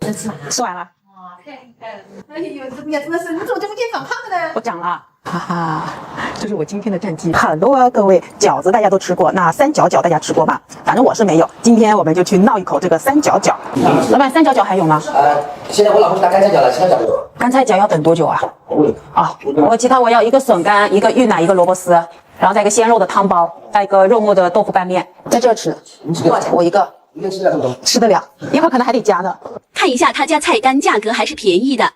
能吃完了？吃完了。哇，太厉害了！哎呦，这不也真的是，你怎么这么变长胖了呢？我长了。哈哈，这是我今天的战绩。Hello 啊，各位，饺子大家都吃过，那三角饺大家吃过吗？反正我是没有。今天我们就去闹一口这个三角饺。老板，三角饺还有吗？现在我老婆是打干菜饺了，其他饺没有。干菜饺要等多久啊？我其他我要一个笋干，一个芋奶，一个萝卜丝，然后再一个鲜肉的汤包，再一个肉末的豆腐拌面，在这吃。多少钱？我一个。一个吃得了这么多？吃得了，一会儿可能还得加的。看一下他家菜单，价格还是便宜的。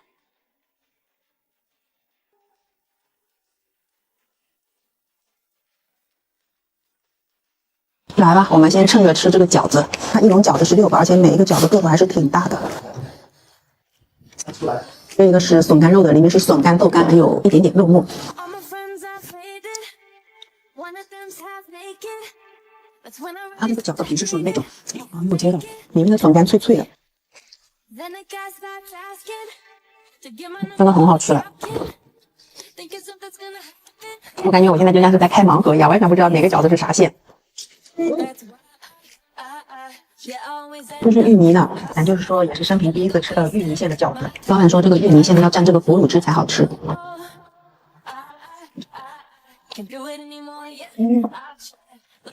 来吧，我们先趁着吃这个饺子。它一笼饺子是6个，而且每一个饺子个头还是挺大的。出来。这个是笋干肉的，里面是笋干、豆干，还有一点点肉末。它这个饺子皮是属于那种木结的，里面的笋干脆脆的，真的很好吃。我感觉我现在就像是在开盲盒一样，完全不知道哪个饺子是啥馅。这是芋泥呢，咱就是说也是生平第一次吃到芋泥馅的饺子。老板说这个芋泥馅要蘸这个腐乳汁才好吃。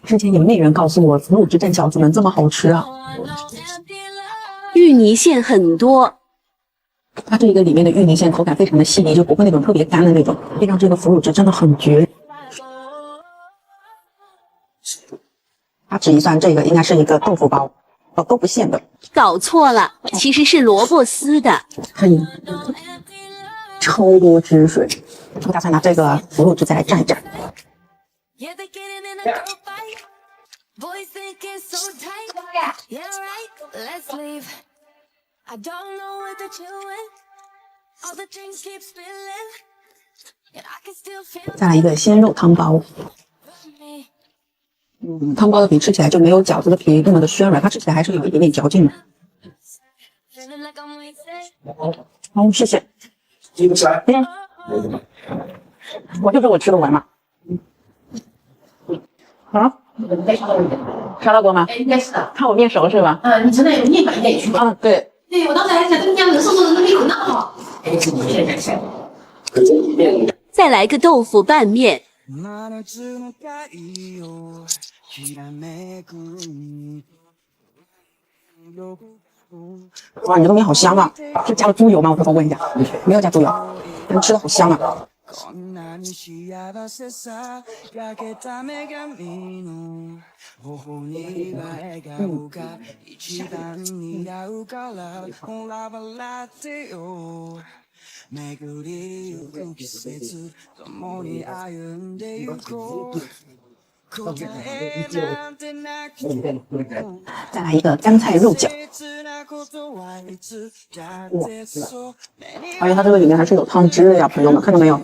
之前有内人告诉我，腐乳汁蘸饺子能这么好吃啊！芋泥馅很多，它这个里面的芋泥馅口感非常的细腻，就不会那种特别干的那种，配上这个腐乳汁真的很绝。它指一算，这个应该是一个豆腐包，豆腐馅的。搞错了，其实是萝卜丝的。嘿，超多汁水。我打算拿这个腐乳汁再来蘸一蘸。再来一个鲜肉汤包。汤包的皮吃起来就没有饺子的皮那么的暄软，它吃起来还是有一点点嚼劲的。好，谢谢。吃来。我就说我吃得完嘛。啊？烧到锅吗？应该是的。看我面熟是吧？你真的有面粉应该也去过。对。对，我当时还想这个娘能瘦的能力有那么好。再来个豆腐拌面。哇，你这个面好香啊！是加了猪油吗？我偷偷问一下。没有加猪油，但吃的好香啊。再来一个干菜肉饺。哇，而且它这个里面还是有汤汁的呀，朋友们看到没有？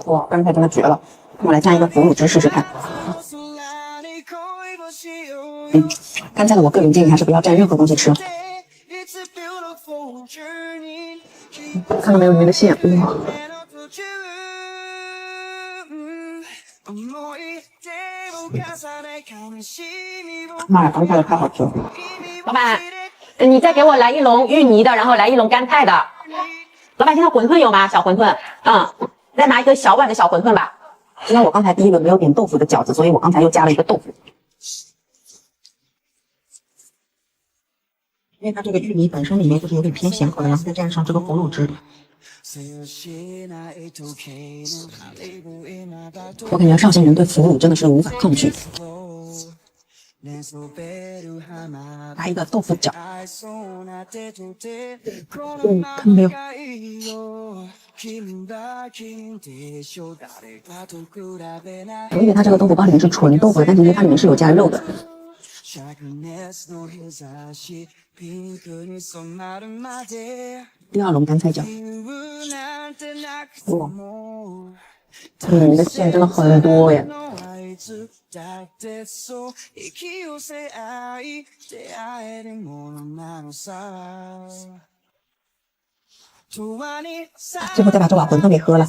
哇，干菜真的绝了！我来蘸一个腐乳汁试试看。干菜的我个人建议还是不要蘸任何东西吃。看到没有里面的馅？哇！妈呀，干菜的太好吃了！老板，你再给我来一笼芋泥的，然后来一笼干菜的。老板，现在馄饨有吗？小馄饨，再拿一个小碗的小馄饨吧。因为我刚才第一轮没有点豆腐的饺子，所以我刚才又加了一个豆腐。因为它这个芋泥本身里面就是有点偏咸口的，然后再蘸上这个腐乳汁，我感觉绍兴人对腐乳真的是无法抗拒。来一个豆腐饺，看到没有？我以为它这个豆腐包里面是纯豆腐的，但其实它里面是有加肉的。第二笼干菜饺，哇，这里面的馅真的很多耶。最后再把这碗馄饨给喝了。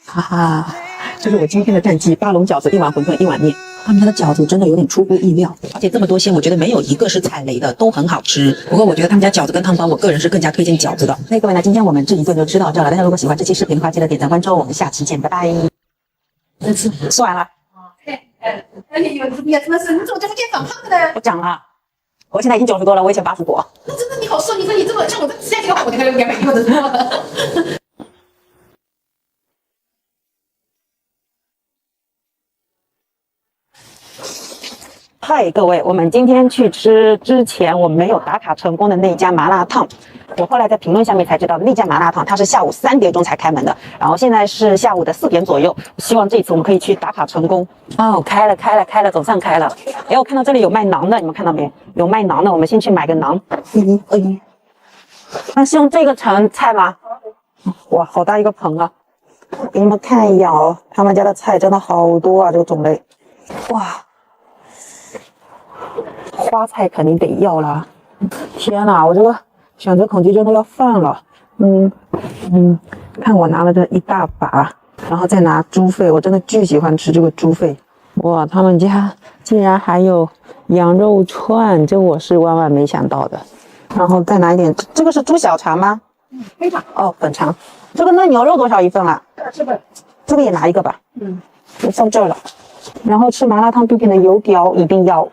哈哈，这是我今天的战绩：8笼饺子、1碗馄饨、1碗面。他们家的饺子真的有点出乎意料，而且这么多馅，我觉得没有一个是踩雷的，都很好吃。不过我觉得他们家饺子跟汤包，我个人是更加推荐饺子的。那各位呢，今天我们这一顿就吃到这了。大家如果喜欢这期视频的话，记得点赞关注，我们下期见，拜拜。吃完了。哎呦，你怎么是？你怎么这么变长胖的呢？我长了，我现在已经90多了，我以前80多。那真的你好瘦，你说你这么像我这指甲剪的好，我那个200斤我都说。嗨，各位，我们今天去吃之前我没有打卡成功的那家麻辣烫。我后来在评论下面才知道，那家麻辣烫它是下午3点钟才开门的，然后现在是下午的4点左右。希望这次我们可以去打卡成功。哦，开了，总算开了。哎，我看到这里有卖馕的，你们看到没？有卖馕的，我们先去买个馕。那是用这个盛菜吗？哇，好大一个盆啊！给你们看一眼哦，他们家的菜真的好多啊，这个种类。哇！花菜肯定得要啦！天哪，我这个选择恐惧症都要犯了。看我拿了这一大把，然后再拿猪肺，我真的巨喜欢吃这个猪肺。哇，他们家竟然还有羊肉串，这我是万万没想到的。然后再拿一点，这个是猪小肠吗？非常哦，粉肠。这个嫩牛肉多少一份啊？这个也拿一个吧。我放这儿了。然后吃麻辣烫必点的油条一定要。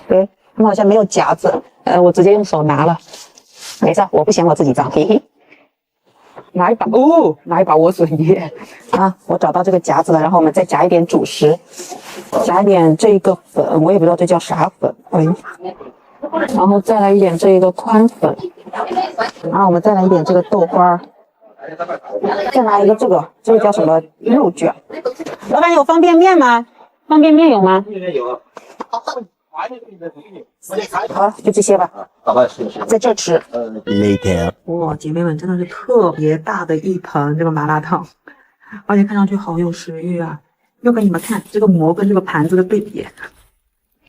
对，他们好像没有夹子，我直接用手拿了，没事，我不嫌我自己脏，嘿嘿。拿一把莴笋叶啊，我找到这个夹子了，然后我们再夹一点主食，夹一点这个粉，我也不知道这叫啥粉，然后再来一点这个宽粉，然后我们再来一点这个豆花，再拿一个这个叫什么肉卷。老板有方便面吗？方便面有吗？有。好，就这些吧。好吧，在这吃。Later。哇，姐妹们，真的是特别大的一盆这个麻辣烫，而且看上去好有食欲啊！又给你们看这个馍跟这个盘子的对比，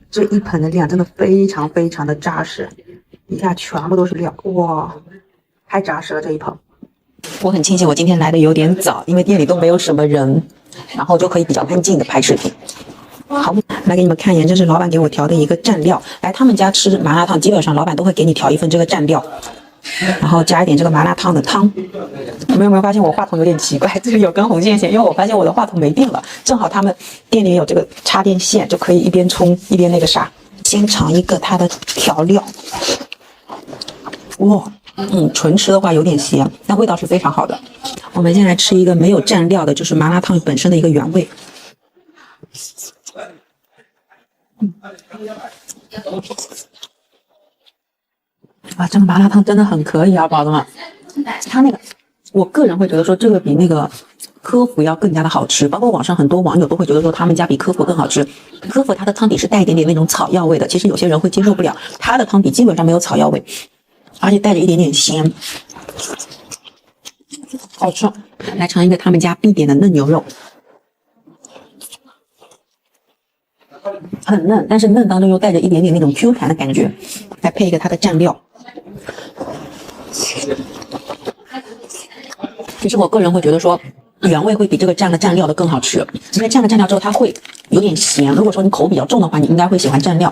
这一盆的量真的非常非常的扎实，一下全部都是料，哇，太扎实了这一盆。我很庆幸我今天来的有点早，因为店里都没有什么人，然后就可以比较安静的拍视频。好，来给你们看一眼，这是老板给我调的一个蘸料。来他们家吃麻辣烫，基本上老板都会给你调一份这个蘸料，然后加一点这个麻辣烫的汤。你们有没有发现我话筒有点奇怪？这里有根红线线，因为我发现我的话筒没电了，正好他们店里有这个插电线，就可以一边冲一边那个啥。先尝一个它的调料，哇，纯吃的话有点咸，但味道是非常好的。我们先来吃一个没有蘸料的，就是麻辣烫本身的一个原味。哇，这个麻辣烫真的很可以啊，宝子们。它那个，我个人会觉得说这个比那个科福要更加的好吃，包括网上很多网友都会觉得说他们家比科福更好吃。科福它的汤底是带一点点那种草药味的，其实有些人会接受不了，它的汤底基本上没有草药味，而且带着一点点咸，好吃。来尝一个他们家必点的嫩牛肉。很嫩，但是嫩当中又带着一点点那种 Q 弹的感觉，来配一个它的蘸料。其实我个人会觉得说，原味会比这个蘸了蘸料的更好吃，因为蘸了蘸料之后它会有点咸。如果说你口比较重的话，你应该会喜欢蘸料。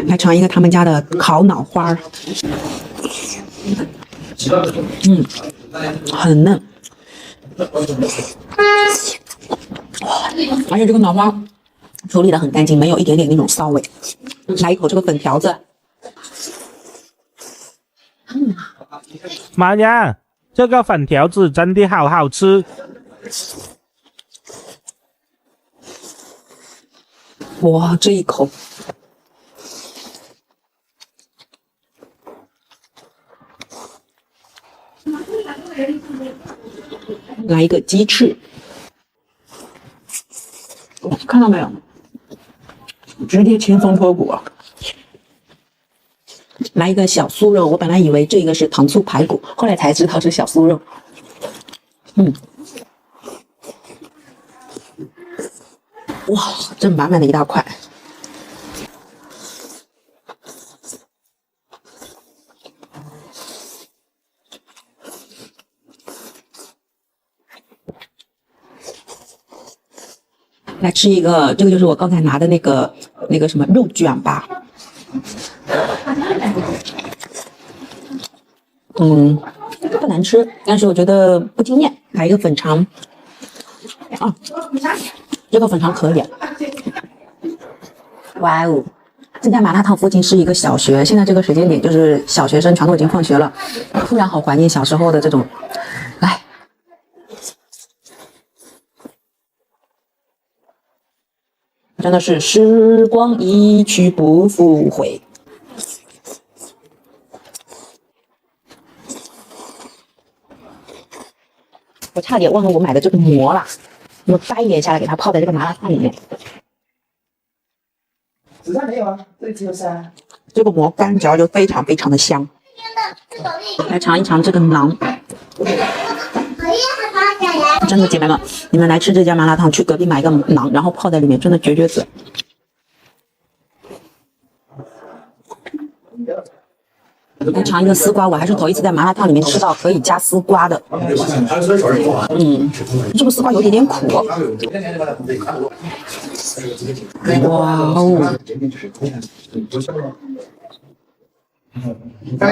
来尝一个他们家的烤脑花，很嫩，而且这个脑花处理的很干净，没有一点点那种骚味。来一口这个粉条子，妈呀，这个粉条子真的好好吃！哇，这一口，来一个鸡翅，看到没有？直接切松脱骨。来一个小酥肉，我本来以为这个是糖醋排骨，后来才知道是小酥肉。哇，这满满的一大块。来吃一个，这个就是我刚才拿的那个什么肉卷吧。不难吃，但是我觉得不惊艳。来一个粉肠，啊，这个粉肠可以。哇哦！这家麻辣烫附近是一个小学，现在这个时间点就是小学生全都已经放学了，突然好怀念小时候的这种。来，真的是时光一去不复回。我差点忘了我买的这个馍了，我掰一点下来给它泡在这个麻辣烫里面。子弹没有啊，这里只有3。这个馍干嚼就非常非常的香。来尝一尝这个馕。真的姐妹们，你们来吃这家麻辣烫，去隔壁买一个馕，然后泡在里面，真的绝绝子。来尝一个丝瓜，我还是头一次在麻辣烫里面吃到可以加丝瓜的。这个丝瓜有点苦。哇哦！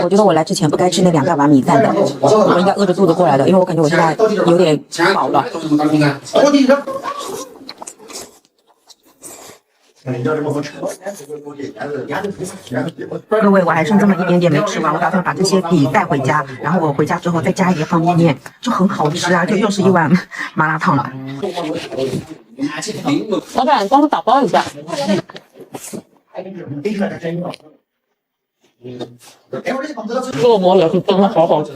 我觉得我来之前不该吃那2大碗米饭的，我应该饿着肚子过来的，因为我感觉我现在有点饱了。各位，我还剩这么一点点没吃完，我打算把这些底带回家，然后我回家之后再加一碟方便面，就很好吃啊，就又是一碗麻辣烫了。老板，帮我打包一下。这个馍也是真的好好吃。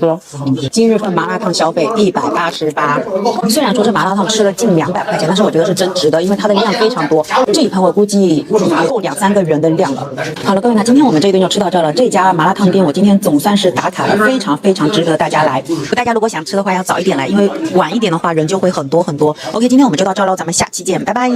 今日份麻辣烫消费188，虽然说这麻辣烫吃了近200块钱，但是我觉得是真值得，因为它的量非常多，这一盘我估计够2、3个人的量了。好了，各位，那今天我们这一顿就吃到这了。这家麻辣烫店我今天总算是打卡了，非常非常值得大家来。大家如果想吃的话，要早一点来，因为晚一点的话人就会很多很多。OK， 今天我们就到这喽，咱们下期见，拜拜。